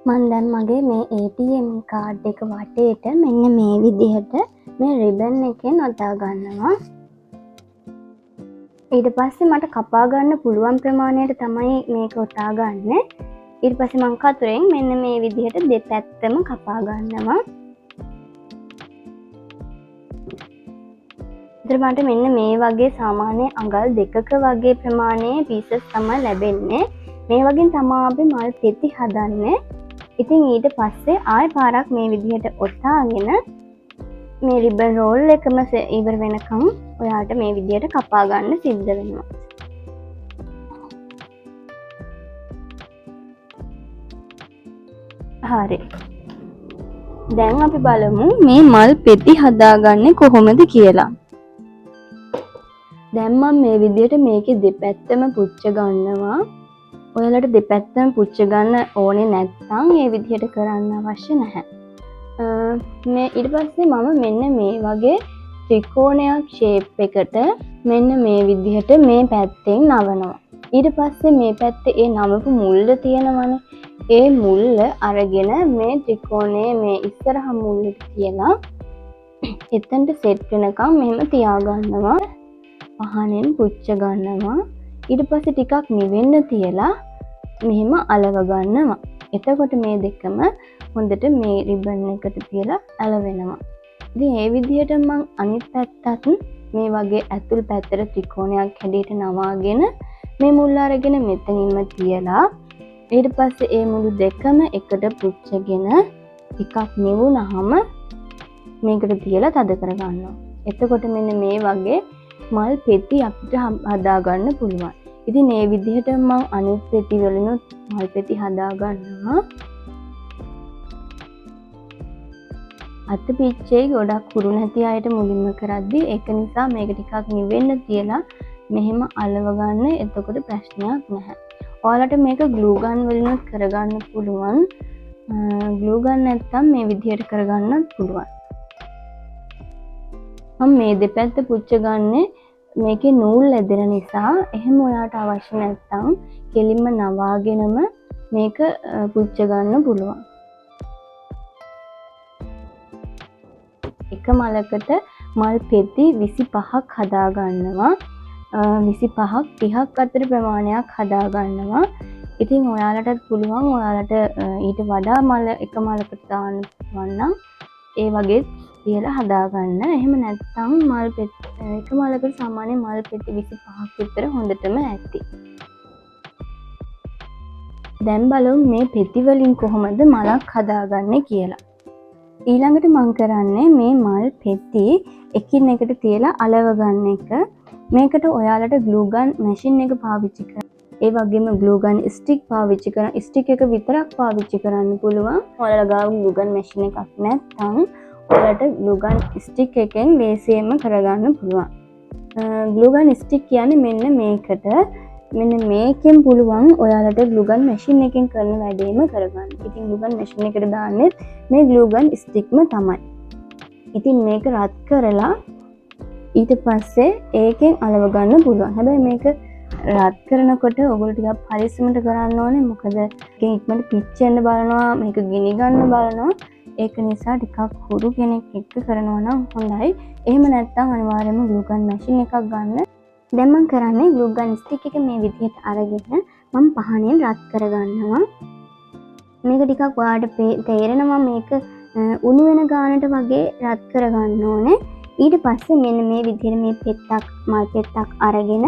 මම දැන් මගේ මේ ATM කාඩ් එක වටේට මෙන්න මේ විදිහට මේ රිබන් එකෙන් ඔතා ගන්නවා. ඊට පස්සේ මට කපා ගන්න පුළුවන් ප්‍රමාණයට තමයි මේක ඔතා ගන්න. ඊට පස්සේ මම කතරෙන් මෙන්න මේ විදිහට දෙපැත්තම කපා ගන්නවා. ඊට මට මෙන්න මේ වගේ සාමාන්‍ය අඟල් දෙකක වගේ ප්‍රමාණයේ පීසස් තමයි ලැබෙන්නේ. මේ වගේ තමයි අපි මල් පෙති හදන්නේ. ඉතින් ඊට පස්සේ ආය පාරක් මේ විදිහට ඔතාගෙන මේ රිබන් රෝල් එකම ඉවර වෙනකම් ඔයාට මේ විදිහට කපා ගන්න සිද්ධ වෙනවා. හරි. දැන් අපි බලමු මේ මල් පෙති හදාගන්නේ කොහොමද කියලා. දැන් මම මේ විදිහට මේකේ දෙපැත්තම පුච්ච ගන්නවා. ඔයාලට දෙපැත්තම පුච්ච ගන්න ඕනේ නැත්නම් මේ විදිහට කරන්න අවශ්‍ය නැහැ. මේ ඊට පස්සේ මම මෙන්න මේ වගේ ත්‍රිකෝණයක් ෂේප් එකට මෙන්න මේ විදිහට මේ පැත්තෙන් නවනවා. ඊට පස්සේ මේ පැත්තේ ඒ නවපු මුල්ල තියෙනවනේ. ඒ මුල්ල අරගෙන මේ ත්‍රිකෝණයේ මේ ඉස්සරහ මුල්ලට තියලා එතනට සෙට් වෙනකම් මෙහෙම තියාගන්නවා. පහනෙන් පුච්ච ගන්නවා. ඊට පස්සේ ටිකක් නිවෙන්න තියලා මෙහෙම අලව ගන්නවා. එතකොට මේ දෙකම හොඳට මේ රිබන් එකට තියලා අලවෙනවා. ඉතින් මේ විදිහට මම අනිත් පැත්තත් මේ වගේ ඇතුල් පැත්තට ත්‍රිකෝණයක් හැඩයට නවාගෙන මේ මුල් අරගෙන මෙතනින්ම තියලා ඊට පස්සේ මේ මුළු දෙකම එකට පුච්චගෙන ටිකක් නිවුනහම මේකට තියලා තද කරගන්නවා. එතකොට මෙන්න මේ වගේ මල් පෙති අපිට හදා ගන්න පුළුවන්. ඉතින් මේ විදිහට මම අනිත් පෙති වලිනුත් මල් පෙති හදා ගන්නවා. අත පිච්චේ ගොඩක් කුරු නැති අයට මුලින්ම කරද්දී ඒක නිසා මේක ටිකක් නිවෙන්න තියලා මෙහෙම අලව ගන්න. එතකොට ප්‍රශ්නයක් නැහැ. ඔයාලට මේක ග්ලූ ගන් වලිනුත් කරගන්න පුළුවන්. ග්ලූ ගන් නැත්තම් මේ විදිහට කරගන්නත් පුළුවන්. මම මේ දෙපැත්ත පුච්ච ගන්නේ මේකේ නූල් ඇදෙන නිසා. එහෙම ඔයාට අවශ්‍ය නැත්නම් කෙලින්ම නවාගෙනම මේක පුච්ච ගන්න පුළුවන්. එක මලකට මල් පෙති 25ක් හදා ගන්නවා. 25ක් 30ක් අතර ප්‍රමාණයක් හදා ගන්නවා. ඉතින් ඔයාලටත් පුළුවන් ඔයාලට ඊට වඩා මල එක මලකට දාන්න පුළුවන් නම් ඒ වගේ තියලා හදා ගන්න. එහෙම නැත්නම් මල් පෙති එක මලකට සාමාන්‍ය මල් පෙති 25ක් විතර හොඳටම ඇති. දැන් බලමු මේ පෙති වලින් කොහොමද මලක් හදාගන්නේ කියලා. ඊළඟට මම කරන්නේ මේ මල් පෙති එකින් එකට තියලා අලව ගන්න එක. මේකට ඔයාලට ග්ලූ ගන් මැෂින් එක පාවිච්චි කරන්න. ඒ වගේම ග්ලූ ගන් ස්ටික් පාවිච්චි කරන ස්ටික් එක විතරක් පාවිච්චි කරන්න පුළුවන්. ඔයාලා ගාව ග්ලූ ගන් මැෂින් එකක් නැත්නම් ඔයාලට ග්ලූ ගන් ස්ටික් එකෙන් ලේසියෙන්ම කරගන්න පුළුවන්. ග්ලූ ගන් ස්ටික් කියන්නේ මෙන්න මේකට. මෙන්න මේකෙන් පුළුවන් ඔයාලට ග්ලූ ගන් මැෂින් එකෙන් කරන වැඩේම කරගන්න. ඉතින් ග්ලූ ගන් මැෂින් එකට දාන්නේ මේ ග්ලූ ගන් ස්ටික්ම තමයි. ඉතින් මේක රත් කරලා ඊට පස්සේ ඒකෙන් අලව ගන්න පුළුවන්. හැබැයි මේක රත් කරනකොට ඔයගොල්ලෝ ටිකක් පරිස්සමට කරන්න ඕනේ. මොකද ඒකෙන් ඉක්මනට පිච්චෙන්න බලනවා, මේක ගිනි ගන්න බලනවා. ඒක නිසා ටිකක් හුරු කෙනෙක් එක්ක කරනවා නම් හොඳයි. එහෙම නැත්නම් අනිවාර්යයෙන්ම ග්ලූ ගන් මැෂින් එකක් ගන්න. දැන් මම කරන්නේ ග්ලූ ගන් ස්ටික් එක මේ විදිහට අරගෙන මම පහනෙන් රත් කරගන්නවා. මේක ටිකක් ඔයාලට තේරෙනවා මේක උණු වෙන ගානට වගේ රත් කරගන්න ඕනේ. ඊට පස්සේ මෙන්න මේ විදිහට මේ පෙත්තක් මල් පෙත්තක් අරගෙන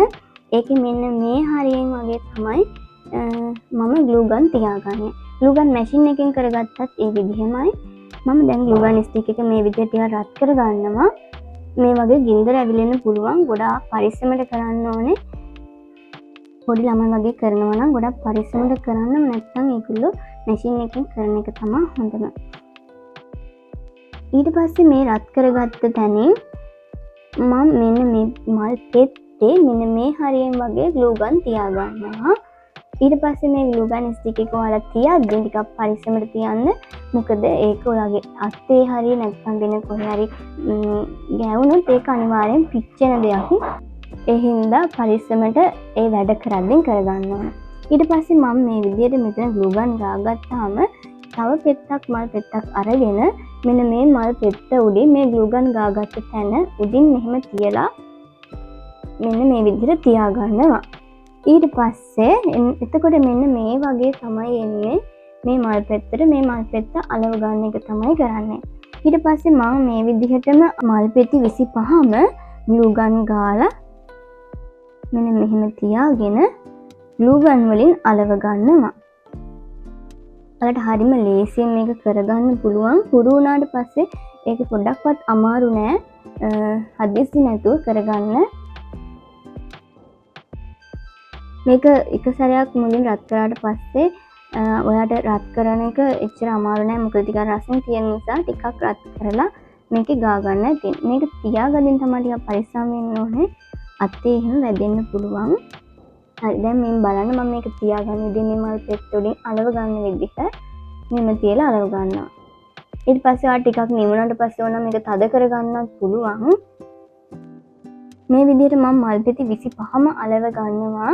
ඒකේ මෙන්න මේ හරියෙන් වගේ තමයි මම ග්ලූ ගන් තියාගන්නේ. ග්ලූ ගන් මැෂින් එකෙන් කරගත්තත් ඒ විදිහමයි. මම දැන් ග්ලූ ගන් ස්ටික් එක මේ විදිහට ටිකක් රත් කරගන්නවා. මේ වගේ ගින්දර ඇවිලෙන්න පුළුවන්. ගොඩාක් පරිස්සමට කරන්න ඕනේ. පොඩි ළමයි වගේ කරනවා නම් ගොඩාක් පරිස්සමට කරන්න. නැත්නම් ඒගොල්ලෝ මැෂින් එකෙන් කරන එක තමයි හොඳම. ඊට පස්සේ මේ රත් කරගත්ත තැනින් මම මෙන්න මේ මල් පෙත්තේ මෙන්න මේ හරියෙන් වගේ ග්ලූ ගන් තියාගන්නවා. ඊට පස්සේ මේ ග්ලූ ගන් ස්ටික් එක ඔයාලා තියද්දී ටිකක් පරිස්සමට තියන්න. මොකද ඒක ඔයාගේ අතේ හරිය නැත්නම් වෙන කොහේ හරි ගෑවුනොත් ඒක අනිවාර්යෙන් පිච්චෙන දෙයක්. ඒ හින්දා පරිස්සමට ඒ වැඩ කරද්දී කරගන්න ඕන. ඊට පස්සේ මම මේ විදිහට මෙතන ග්ලූ ගන් දාගත්තාම තව පෙත්තක් මල් පෙත්තක් අරගෙන මෙන්න මේ මල් පෙත්ත උඩින් මේ ග්ලූ ගන් ගාගත්ත තැන උඩින් මෙහෙම තියලා මෙන්න මේ විදිහට තියාගන්නවා. ඊට පස්සේ එතකොට මෙන්න මේ වගේ තමයි එන්නේ මේ මල් පෙත්තට. මේ මල් පෙත්ත අලව ගන්න එක තමයි කරන්නේ. ඊට පස්සේ මම මේ විදිහටම මල් පෙති 25ම ග්ලූ ගන් ගාලා මෙන්න මෙහෙම තියාගෙන ග්ලූ ගන් වලින් අලව ගන්නවා. ඔයාලට හරිම ලේසියෙන් මේක කරගන්න පුළුවන්. පුරු වුණාට පස්සේ ඒක පොඩ්ඩක්වත් අමාරු නෑ. හදිස්සි නැතුව කරගන්න. මේක එක සැරයක් මුලින් රත් කරාට පස්සේ ඔයාට රත් කරන එක එච්චර අමාරු නෑ. මොකද ටිකක් රසෙන් තියෙන නිසා ටිකක් රත් කරලා මේකේ ගා ගන්න තියෙනවා. මේක තියාගන්න තමයි ටිකක් පරිස්සම් වෙන්න ඕනේ. අතේ එහෙම වැදෙන්න පුළුවන්. හරි දැන් මේ බලන්න මම මේක තියාගන්න ඉතින් මේ මල් පෙත්ත උඩින් අලව ගන්න විදිහ මෙන්න තියලා අලව ගන්නවා. ඊට පස්සේ ආ ටිකක් නිවුණාට පස්සේ ඕන මේක තද කරගන්නත් පුළුවන්. මේ විදිහට මම මල් පෙති 25ම අලව ගන්නවා.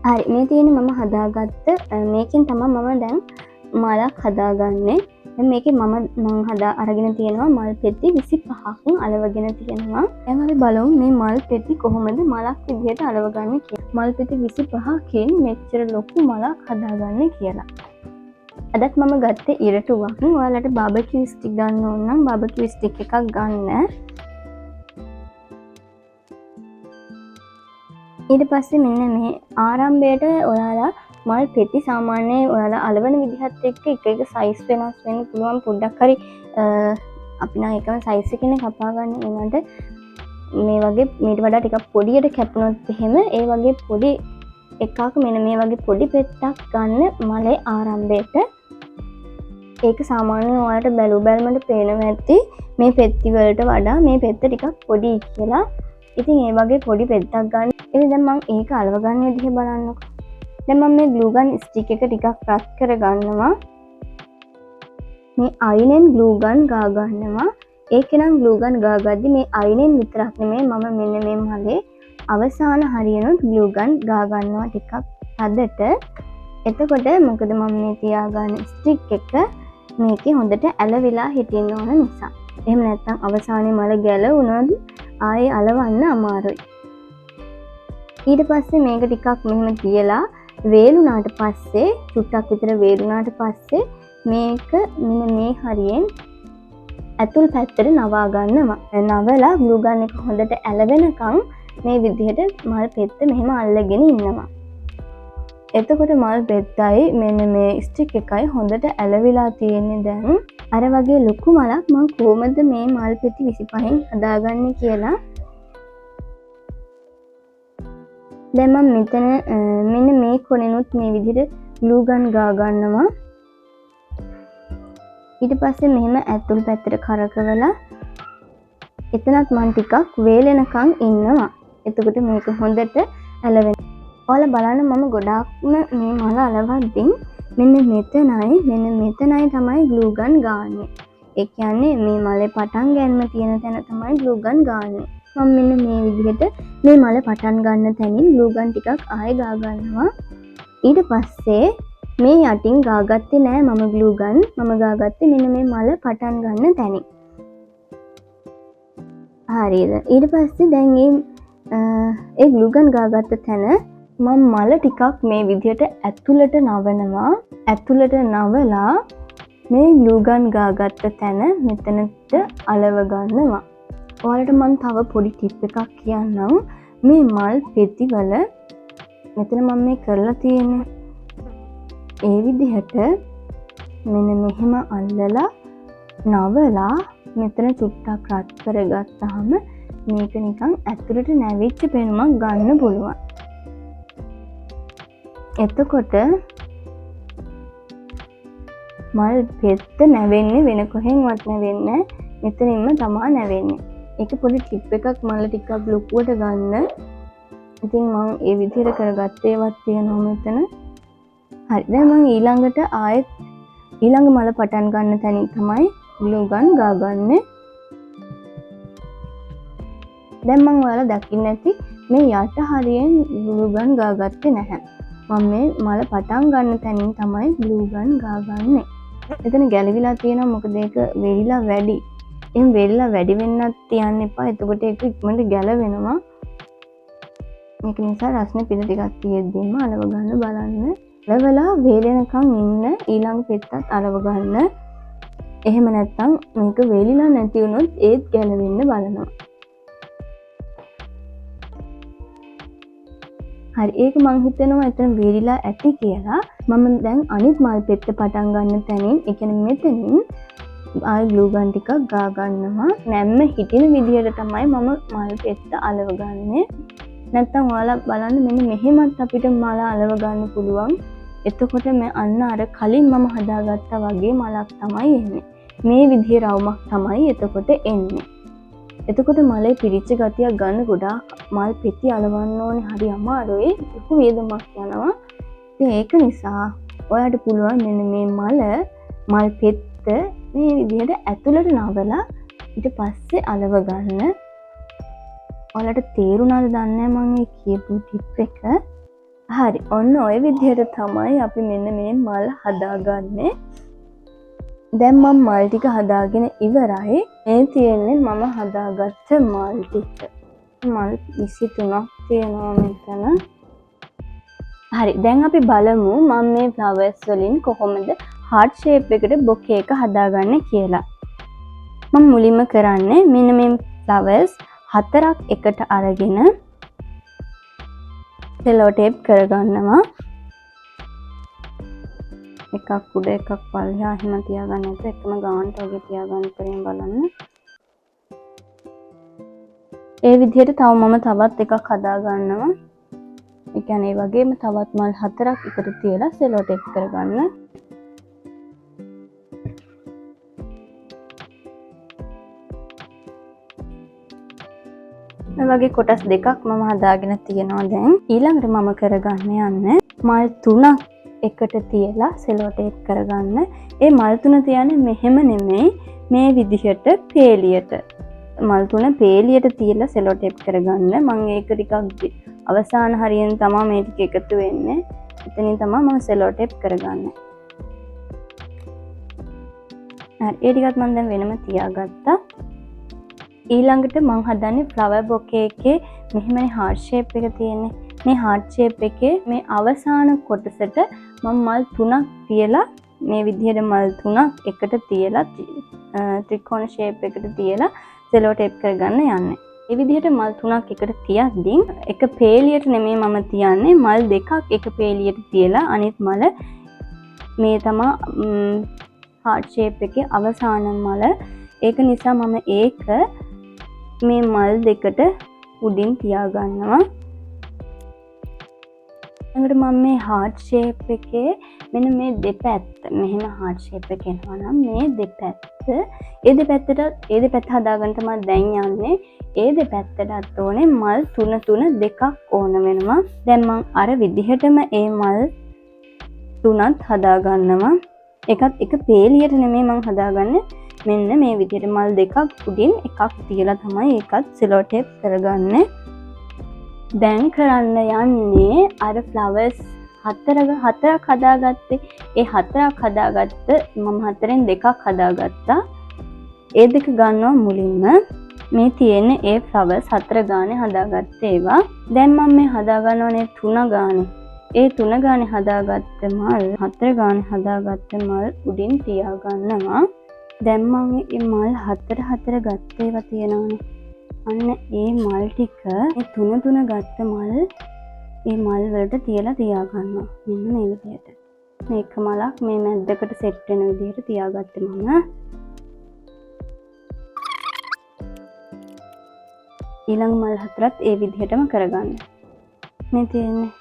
හරි මේ තියෙන මම හදාගත්ත මේකෙන් තමයි මම දැන් මලක් හදාගන්නේ. දැන් මේකේ මම හදා අරගෙන තියෙනවා මල් පෙති 25ක් අලවගෙන තියෙනවා. දැන් අපි බලමු මේ මල් පෙති කොහොමද මලක් විදිහට අලව ගන්න කියලා. මල් පෙති 25කින් මෙච්චර ලොකු මලක් හදාගන්න කියලා. අදත් මම ගත්තේ ඉරටුවක්. ඔයාලට බාබකියු ස්ටික් ගන්න ඕන නම් බාබකියු ස්ටික් එකක් ගන්න. ඊට පස්සේ මෙන්න මේ ආරම්භයට ඔයාලා මල් පෙති සාමාන්‍යයෙන් ඔයාලා අලවන විදිහත් එක්ක එක සයිස් වෙනස් වෙන්න පුළුවන්. පොඩ්ඩක් හරි අපි නම් එකම සයිස් එකකින් කපා ගන්න උනට මේ වගේ මීට වඩා ටිකක් පොඩියට කැපුණොත් එහෙම ඒ වගේ පොඩි එකක් මෙන්න මේ වගේ පොඩි පෙත්තක් ගන්න මලේ ආරම්භයට. ඒක සාමාන්‍යයෙන් ඔයාලට බැලුමට පේනවා ඇති මේ පෙත්ති වලට වඩා මේ පෙත්ත ටිකක් පොඩි කියලා. ඉතින් ඒ වගේ පොඩි පෙත්තක් ගන්න. ඉතින් දැන් මම ඒක අලව ගන්න විදිහ බලන්නකො. දැන් මම මේ ග්ලූ ගන් ස්ටික් එක ටිකක් රත් කර ගන්නවා. මේ අයිනෙන් ග්ලූ ගන් ගා ගන්නවා. ඒකෙනම් ග්ලූ ගන් ගාගද්දි මේ අයිනෙන් විතරක් නෙමෙයි මම මෙන්න මේ මලේ අවසාන හරියනොත් ග්ලූ ගන් ගා ගන්නවා ටිකක් හදට. එතකොට මොකද මම මේ තියාගන්න ස්ටික් එක මේකේ හොඳට ඇලවිලා හිටින්න ඕන නිසා. එහෙම නැත්නම් අවසානයේ මල ගැලවුණොත් ආයේ අලවන්න අමාරුයි. ඊට පස්සේ මේක ටිකක් මෙහෙම තියලා වේලුණාට පස්සේ චුට්ටක් විතර වේලුණාට පස්සේ මේක මෙන්න මේ හරියෙන් ඇතුල් පැත්තට නවා ගන්නවා. නවලා ග්ලූ ගන් එක හොඳට ඇලවෙනකන් මේ විදිහට මල් පෙත්ත මෙහෙම අල්ලගෙන ඉන්නවා. එතකොට මල් පෙත්තයි මෙන්න මේ ස්ටික් එකයි හොඳට ඇලවිලා තියෙන්නේ. දැන් අර වගේ ලොකු මලක් මම කොහොමද මේ මල් පෙති 25න් හදාගන්නේ කියලා. දැන් මම මෙතන මෙන්න මේ කොනෙනුත් මේ විදිහට ග්ලූ ගන් ගා ගන්නවා. ඊට පස්සේ මෙහෙම ඇතුල් පැත්තට කරකවලා එතනත් මම ටිකක් වේලෙනකන් ඉන්නවා. එතකොට මේක හොඳට ඇලවෙනවා. ඔයාලා බලන්න මම ගොඩාක්ම මේ මල අලවද්දී මෙන්න මෙතනයි තමයි ග්ලූ ගන් ගාන්නේ. ඒ කියන්නේ මේ මලේ පටන් ගැනීම තියෙන තැන තමයි ග්ලූ ගන් ගාන්නේ. මම මෙන්න මේ විදිහට මේ මල පටන් ගන්න තැනින් ග්ලූ ගන් ටිකක් ආයෙ ගා ගන්නවා. ඊට පස්සේ මේ යටින් ගාගත්තේ නෑ මම ග්ලූ ගන්. මම ගාගත්තේ මෙන්න මේ මල පටන් ගන්න තැනින්. හරිද? ඊට පස්සේ දැන් ඒ ග්ලූ ගන් ගාගත්ත තැන මම මල ටිකක් මේ විදිහට ඇතුළට නවනවා. ඇතුළට නවලා මේ ග්ලූ ගන් ගාගත්ත තැන මෙතනට අලව ගන්නවා. ඔයාලට මම තව පොඩි ටිප් එකක් කියන්නම්. මේ මල් පෙති වල මෙතන මම මේ කරලා තියෙන්නේ ඒ විදිහට මෙන්න මෙහෙම අල්ලලා නවලා මෙතන චුට්ටක් රත් කරගත්තාම මේක නිකන් ඇතුළට නැවිච්ච පෙනුමක් ගන්න පුළුවන්. එතකොට මල් පෙත්ත නැවෙන්නේ වෙන කොහෙන්වත් නැවෙන්නේ මෙතනින්ම තමා නැවෙන්නේ. ඒක පොඩි ටිප් එකක් මල ටිකක් ලොකුවට ගන්න. ඉතින් මම ඒ විදිහට කරගත්තේ ඒවත් තියෙනවා මෙතන. හරි. දැන් මම ඊළඟට ආයෙත් ඊළඟ මල පටන් ගන්න තැනින් තමයි glue gun ගාගන්නේ. දැන් මම ඔයාලා දකින්න ඇති මේ යට හරියෙන් glue gun ගාගත්තේ නැහැ. මම මේ මල පටන් ගන්න තැනින් තමයි glue gun ගාගන්නේ. එතන ගැලවිලා තියෙනවා මොකද ඒක වෙරිලා වැඩි. එහෙනම් වෙරිලා වැඩි වෙන්නත් තියන්න එපා. එතකොට ඒක ඉක්මනට ගැලවෙනවා. මේක නිසා රස්නේ පිට ටිකක් තියෙද්දිම අලව ගන්න බලන්න. අලවලා වේලෙනකන් ඉන්න ඊළඟ පෙත්තත් අලව ගන්න. එහෙම නැත්නම් මේක වේලිලා නැති වුණොත් ඒත් ගැලවෙන්න බලනවා. හරි ඒක මං හිතනවා එතන වේලිලා ඇති කියලා. මම දැන් අනිත් මල් පෙත්ත පටන් ගන්න තැනින් ඒ කියන්නේ මෙතනින් ආයි glue gun ටිකක් ගා ගන්නවා. නැම්ම හිටින විදිහට තමයි මම මල් පෙත්ත අලව ගන්නෙ. නැත්තම් ඔයාලා බලන්න මෙන්න මෙහෙමත් අපිට මල අලව ගන්න පුළුවන්. එතකොට මේ අන්න අර කලින් මම හදාගත්තා වගේ මලක් තමයි එන්නේ. මේ විදිහේ රවුමක් තමයි එතකොට එන්නේ. එතකොට මලේ පිරිච්ච ගතියක් ගන්න ගොඩාක් මල් පෙති අලවන්න ඕනේ. හරි අමාරුයි. ලොකු වේදමක් යනවා. ඉතින් ඒක නිසා ඔයාලට පුළුවන් මෙන්න මේ මල් පෙත්ත මේ විදිහට ඇතුළට නවලා ඊට පස්සේ අලව ගන්න. ඔයාලට තේරුණාද දන්නේ මම මේ කියපු ටිප් එක. හරි. ඔන්න ඔය විදිහට තමයි අපි මෙන්න මේ මල් හදාගන්නේ. දැන් මම මල් ටික හදාගෙන ඉවරයි. මේ තියෙන්නේ මම හදාගත්ත මල් ටික. මල් 23ක් තියෙනවා මෙතන. හරි. දැන් අපි බලමු මම මේ ෆ්ලවර්ස් වලින් කොහොමද heart shape එකට bouquet එක හදාගන්නේ කියලා. මම මුලින්ම කරන්නේ මෙන්න මේ ෆ්ලවර්ස් 4ක් එකට අරගෙන cello tape කරගන්නවා. එකක් උඩ එකක් පල්ලෙහා එහෙම තියාගන්න නැත්නම් එකම ගානට වගේ තියාගන්න පරිම බලන්න. ඒ විදිහට තව මම තවත් එකක් හදා ගන්නවා. ඒ කියන්නේ ඒ වගේම තවත් මල් 4ක් එකට තියලා cello tape කරගන්න. මේ වගේ කොටස් දෙකක් මම හදාගෙන තියෙනවා දැන්. ඊළඟට මම කරගන්න යන්නේ මල් 3ක් එකට තියලා cello tape කරගන්න. ඒ මල් 3 තියන්නේ මෙහෙම නෙමෙයි මේ විදිහට පේලියට. මල් 3 පේලියට තියලා cello tape කරගන්න. මම ඒක ටිකක් අවසාන හරියෙන් තමයි මේ ටික එකතු වෙන්නේ. එතනින් තමයි මම cello tape කරගන්නේ. හරි ඒ ටිකත් මම දැන් වෙනම තියාගත්තා. ඊළඟට මම හදන්නේ flower bouquet එකේ මෙහෙමයි heart shape එක තියෙන්නේ. මේ heart shape එකේ මේ අවසාන කොටසට මම මල් 3ක් තියලා මේ විදිහට මල් 3ක් එකට තියලා ත්‍රිකෝණ shape එකට තියලා cello tape කරගන්න යන්නේ. මේ විදිහට මල් 3ක් එකට තියද්දී එක පේලියට නෙමෙයි මම තියන්නේ මල් දෙකක් එක පේලියට තියලා අනිත් මල මේ තමයි heart shape එකේ අවසාන මල. ඒක නිසා මම ඒක මේ මල් දෙකට උඩින් තියාගන්නවා. ඊළඟට මම මේ heart shape එකේ මෙන්න මේ දෙපැත්ත මෙහෙම heart shape එක එනවා නම් මේ දෙපැත්ත ඒ දෙපැත්ත හදාගන්න තමයි දැන් යන්නේ. ඒ දෙපැත්තටත් ඕනේ මල් 3 දෙකක් ඕන වෙනවා. දැන් මම අර විදිහටම ඒ මල් 3ත් හදාගන්නවා. එකත් එක පේලියට නෙමෙයි මම හදාගන්නේ. මෙන්න මේ විදිහට මල් දෙකක් උඩින් එකක් තියලා තමයි ඒකත් cello tape කරගන්නේ. දැන් කරන්න යන්නේ අර flowers හතරක් හදාගත්තේ. ඒ හතරක් හදාගත්ත මම හතරෙන් දෙකක් හදාගත්තා. ඒ දෙක ගන්නවා මුලින්ම. මේ තියෙන්නේ ඒ flowers 4 ගානේ හදාගත්ත ඒවා. දැන් මම මේ හදාගන්නවනේ 3 ගානේ. ඒ 3 ගානේ හදාගත්ත මල් 4 ගානේ හදාගත්ත මල් උඩින් තියාගන්නවා. දැන් මම මේ මල් 4 ගත්ත ඒවා තියෙනවානේ. අන්න ඒ මල් ටික මේ 3 ගත්ත මල් ඒ මල් වලට තියලා තියාගන්නවා. මෙන්න මේ විදිහට. මේක මලක් මේ මැද්දකට සෙට් වෙන විදිහට තියාගත්තේ මම. ඊළඟ මල් 4ත් ඒ විදිහටම කරගන්න. මේ තියෙන්නේ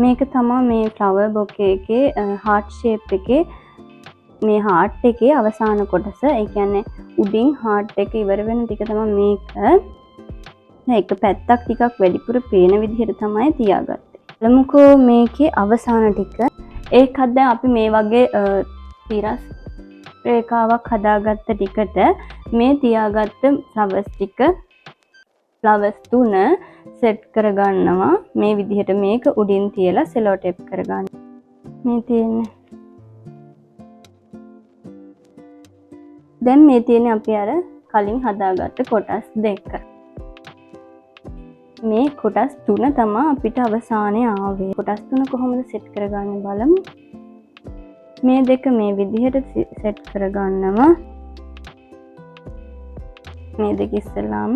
මේක තමයි මේ flower bouquet එකේ heart shape එකේ මේ heart එකේ අවසාන කොටස. ඒ කියන්නේ උඩින් heart එක ඉවර වෙන ටික තමයි මේක. එක පැත්තක් ටිකක් වැඩිපුර පේන විදිහට තමයි තියාගත්තේ. බලමුකෝ මේකේ අවසාන ටික. ඒකත් දැන් අපි මේ වගේ තිරස් රේඛාවක් හදාගත්ත ටිකට මේ තියාගත්ත ෆ්ලවර්ස් 3 සෙට් කරගන්නවා. මේ විදිහට මේක උඩින් තියලා සෙලෝ ටේප් කරගන්න. මේ තියෙන්නේ දැන් මේ තියෙන්නේ අපි අර කලින් හදාගත්ත කොටස් දෙක. මේ කොටස් 3 තමයි අපිට අවසානයේ ආවේ. කොටස් 3 කොහොමද සෙට් කරගන්නේ බලමු. මේ දෙක මේ විදිහට සෙට් කරගන්නවා. මේ දෙක ඉස්සෙල්ලාම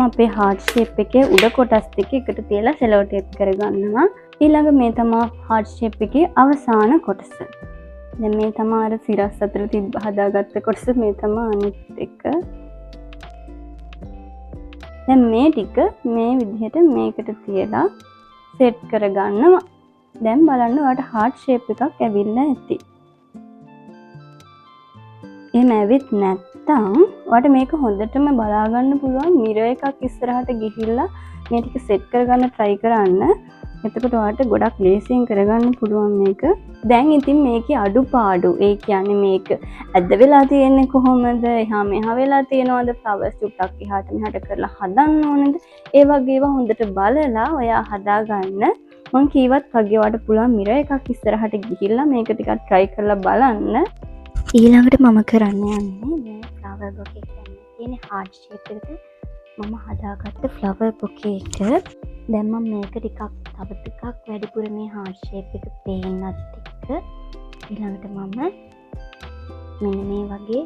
අපේ heart shape එකේ උඩ කොටස් දෙක එකට තියලා සෙලෝ ටේප් කරගන්නවා. ඊළඟ මේ තමයි heart shape එකේ අවසාන කොටස. දැන් මේ තමයි අර සිරස් අතර හදාගත්ත කොටස. මේ තමයි අනිත් එක. දැන් මේ ටික මේ විදිහට මේකට තියලා සෙට් කරගන්නවා. දැන් බලන්න ඔයාලට heart shape එකක් ඇවිල්ලා ඇති. එහෙම ඇවිත් නැත්තම් ඔයාලට මේක හොඳටම බලා ගන්න පුළුවන් මිරර් එකක් ඉස්සරහට ගිහිල්ලා මේ ටික සෙට් කරගන්න try කරන්න. එතකොට ඔයාලට ගොඩක් ලේසියෙන් කරගන්න පුළුවන් මේක. දැන් ඉතින් මේකේ අඩුපාඩු ඒ කියන්නේ මේක ඇද්ද වෙලා තියෙන්නේ කොහොමද? එහා මෙහා වෙලා තියෙනවද? ෆ්ලවර්ස් චුට්ටක් එහාට මෙහාට කරලා හදන්න ඕනේද? ඒ වගේ ඒවා හොඳට බලලා ඔයා හදාගන්න. මම කීවත් වගේ ඔයාලට පුළුවන් මිරර් එකක් ඉස්සරහට ගිහිල්ලා මේක ටිකක් try කරලා බලන්න. ඊළඟට මම කරන්න යන්නේ මේ ෆ්ලවර් බොකේ තියෙන heart shape එකට මම හදාගත්ත ෆ්ලවර් බොකේ එක. දැන් මම මේක ටිකක් තව ටිකක් වැඩිපුර මේ heart shape එක පේන්නත් එක්ක ඊළඟට මම මෙන්න මේ වගේ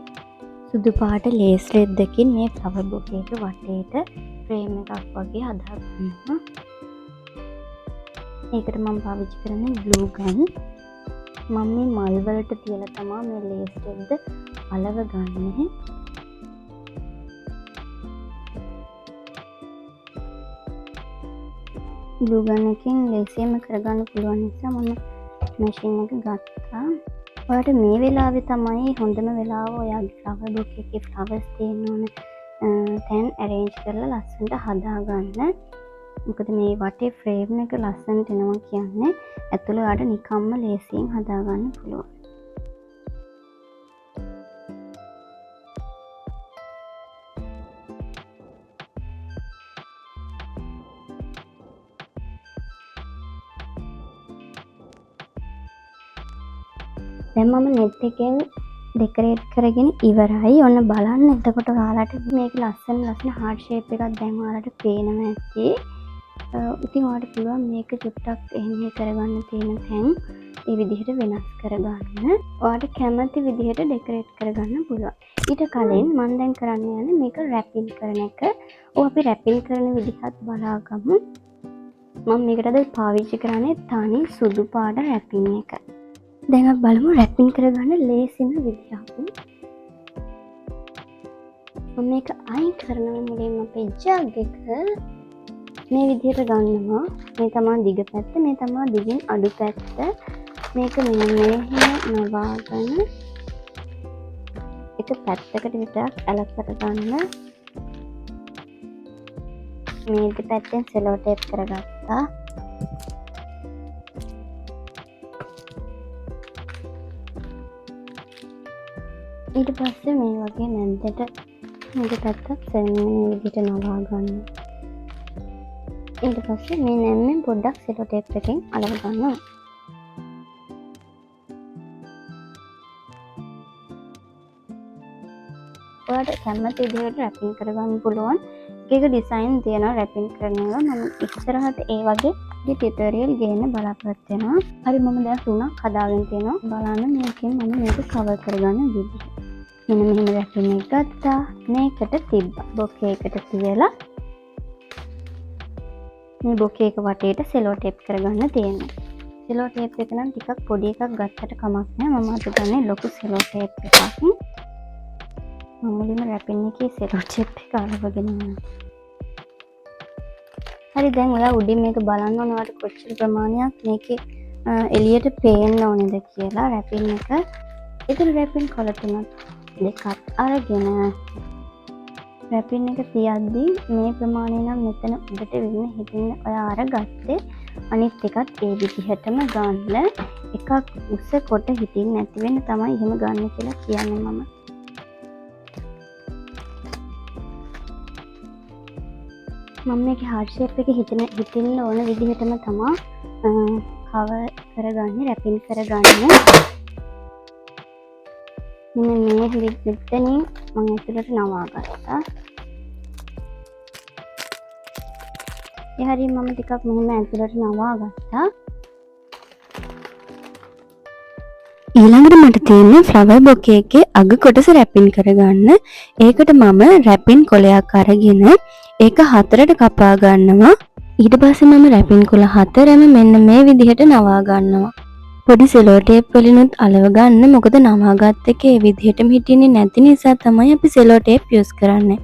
සුදු පාට ලේස් රෙද්දකින් මේ ෆ්ලවර් බොකේ එක වටේට ෆ්‍රේම් එකක් වගේ හදාගන්නවා. ඒකට මම පාවිච්චි කරන්නේ glue gun. මම මේ මල් වලට තියලා තමයි මේ ලේස් රෙද්ද අලව ගන්නේ. glue gun එකෙන් ලේසියෙන්ම කරගන්න පුළුවන් නිසා මම මැෂින් එක ගත්තා. ඔයාලට මේ වෙලාවේ තමයි හොඳම වෙලාව ඔයාගේ ෆ්ලවර් බොකේ එකේ ෆ්ලවර්ස් තියෙන ඕන තැන් arrange කරලා ලස්සනට හදාගන්න. මොකද මේ වටේ ෆ්‍රේම් එක ලස්සනට එනවා කියන්නේ ඇතුළ ඔයාලට නිකම්ම ලේසියෙන් හදාගන්න පුළුවන්. දැන් මම net එකෙන් ඩෙකොරේට් කරගෙන ඉවරයි. ඔන්න බලන්න. එතකොට ඔයාලට මේක ලස්සන heart shape එකක් දැන් ඔයාලට පේනවා ඇති. ඉතින් ඔයාලට පුළුවන් මේක චුට්ටක් එහෙම කරගන්න තියෙන තැන් මේ විදිහට වෙනස් කරගන්න. ඔයාලට කැමති විදිහට ඩෙකොරේට් කරගන්න පුළුවන්. ඊට කලින් මම දැන් කරන්න යන්නේ මේක රැපින් කරන එක. අපි රැපින් කරන විදිහත් බලාගමු. මම මේකටද පාවිච්චි කරන්නේ තනි සුදු පාට රැපින් එක. දැන් අපි බලමු රැපින් කරගන්න ලේසිම විදිහක්. මම මේක අයින් කරනවා මුලින්ම අපේ ජග් එක මේ විදිහට ගන්නවා. මේ තමයි දිග පැත්ත, මේ තමයි දිගින් අඩු පැත්ත. මේක මෙන්න මෙහෙම නවාගෙන එක පැත්තකට විතරක් ඇල කරගන්න. මේ දෙපැත්තෙන් සෙලෝ ටේප් කරගත්තා. ඊට පස්සේ මේ වගේ මැද්දට මේක පැත්තක් මේ විදිහට නවා ගන්න. ඊට පස්සේ මේ නැම්මෙන් පොඩ්ඩක් සෙලෝ ටේප් එකෙන් අලව ගන්නවා. ඔයාලට කැමති විදිහට රැපින් කරගන්න පුළුවන්. එක ඩිසයින් තියෙනවා රැපින් කරන ඒවා. මම ඉස්සරහට ඒ වගේ ටියුටෝරියල් ගේන්න බලාපොරොත්තු වෙනවා. හරි මම දැන් 3ක් හදාගෙන තියෙනවා. බලන්න මේකෙන් මම මේක කවර් කරගන්න විදිහ. මෙන්න මෙහෙම රැපින් එක ගත්තා. මේකට තිබ්බා. බොකේ එකට තියලා මේ බොකේ එක වටේට සෙලෝ ටේප් කරගන්න තියෙනවා. සෙලෝ ටේප් එක නම් ටිකක් පොඩි එකක් ගත්තට කමක් නැහැ. මම අද ගන්නේ ලොකු සෙලෝ ටේප් එකක්. මම මුලින්ම රැපින් එකේ සෙලෝ ටේප් එක අලවගෙන යනවා. හරි දැන් ඔයා උඩින් මේක බලන්න ඕන ඔයාලට කොච්චර ප්‍රමාණයක් මේකේ එළියට පේන්න ඕනේද කියලා රැපින් එක. ඒතර රැපින් කොළ තුනක් දෙකක් අරගෙන රැපින් එක තියද්දී මේ ප්‍රමාණය නම් මෙතන උඩට වෙන්න හිටින්න ඔය අරගත්තේ අනිත් එකත් ඒ විදිහටම ගන්න. එකක් උස කොට හිටින්න නැති වෙන්න තමයි එහෙම ගන්න කියලා කියන්නේ මම. මම මේකේ heart shape එක හිටින්න ඕන විදිහටම තමයි cover කරගන්නේ, රැපින් කරගන්නේ. මෙන්න මේ මෙතනින් මම ඇතුළට නවා ගත්තා. ඒ හරිය මම ටිකක් මෙහෙම ඇතුළට නවා ගත්තා. ඊළඟට මට තියෙන්නේ ෆ්ලවර් බොකේ එකේ අග කොටස රැපින් කරගන්න. ඒකට මම රැපින් කොලයක් අරගෙන ඒක හතරට කපා ගන්නවා. ඊට පස්සේ මම රැපින් කොළ හතරම මෙන්න මේ විදිහට නවා ගන්නවා. පොඩි සෙලෝ ටේප් වලිනුත් අලව ගන්න. මොකද නවාගත්ත එක ඒ විදිහටම හිටින්නේ නැති නිසා තමයි අපි සෙලෝ ටේප් යූස් කරන්නේ.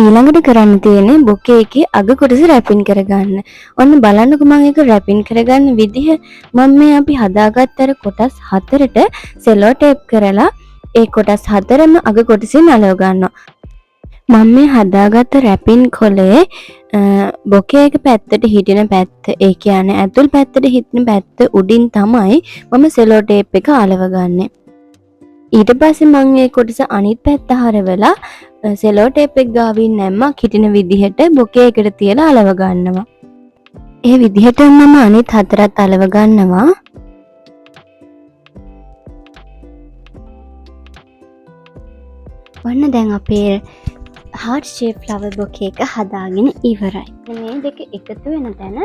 ඊළඟට කරන්න තියෙන්නේ බොකේ එකේ අග කොටස රැපින් කරගන්න. ඔන්න බලන්නකෝ මම ඒක රැපින් කරගන්න විදිහ. මම මේ අපි හදාගත්ත අර කොටස් හතරට සෙලෝ ටේප් කරලා ඒ කොටස් හතරම අග කොටසින් අලව ගන්නවා. මම මේ හදාගත්ත රැපින් කොලේ බොකේ එක පැත්තට හිටින පැත්ත, ඒ කියන්නේ ඇතුල් පැත්තට හිටින පැත්ත උඩින් තමයි මම සෙලෝ ටේප් එක අලව ගන්නෙ. ඊට පස්සේ මම මේ කොටස අනිත් පැත්ත හරවලා සෙලෝ ටේප් එක ගාවින් නැම්මක් හිටින විදිහට බොකේ එකට තියලා අලව ගන්නවා. ඒ විදිහටම මම අනිත් හතරත් අලව ගන්නවා. ඔන්න දැන් අපේ heart shape flower bouquet එක හදාගෙන ඉවරයි. මේ දෙක එකතු වෙන තැන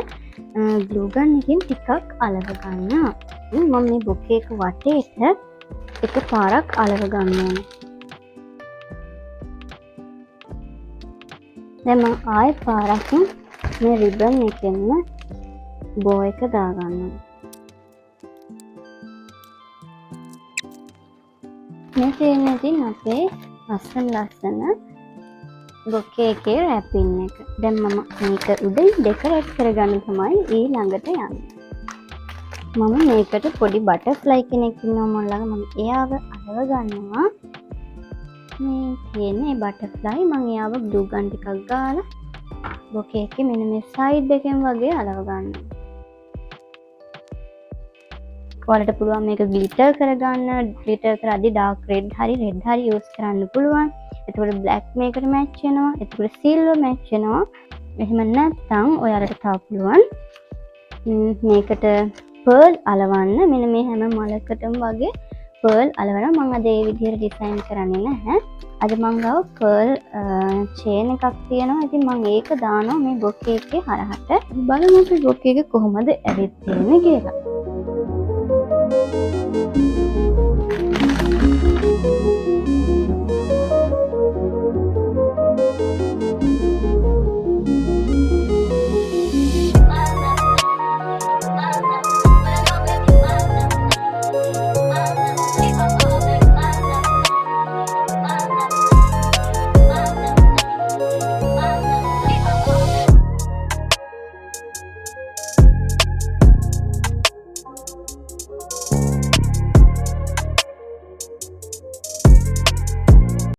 glue gun එකෙන් ටිකක් අලව ගන්නවා. මම මේ bouquet එක වටේට එක පාරක් අලව ගන්න ඕනේ. දැන් මම ආයෙ පාරක් මේ ribbon එකෙන්ම bow එක දාගන්නවා. මේ තියෙන්නේ ඉතින් අපේ ලස්සන බොකේ එකේ රැපින් එක. දැන් මම මේක උඩින් ඩෙකොරේට් කරගන්න තමයි ඊළඟට යන්නේ. මම මේකට පොඩි බටර්ෆ්ලයි කෙනෙක් ඉන්නවා මම ළඟ. මම එයාව අලව ගන්නවා. මේ තියෙන්නේ බටර්ෆ්ලයි. මම එයාව ග්ලූ ගන් ටිකක් ගාලා බොකේ එකේ මෙන්න මේ සයිඩ් එකෙන් වගේ අලව ගන්නවා. ඔයාලට පුළුවන් මේක ග්ලිටර් කරගන්න. ග්ලිටර් කරද්දී ඩාර්ක් රෙඩ් හරි යූස් කරන්න පුළුවන්. එතකොට බ්ලැක් මේකට මැච් වෙනවා. එතකොට සිල්වර් මැච් වෙනවා. එහෙම නැත්නම් ඔයාලට තව පුළුවන් මේකට පර්ල් අලවන්න. මෙන්න මේ හැම මලකටම වගේ පර්ල් අලවනවා. මම අද ඒ විදිහට ඩිසයින් කරන්නේ නැහැ. අද මම ගාව පර්ල් චේන් එකක් තියෙනවා. ඉතින් මම ඒක දානවා මේ බොකේ එකේ හරහට. බලමු අපි බොකේ එක කොහොමද ඇවිත් තියෙන්නේ කියලා.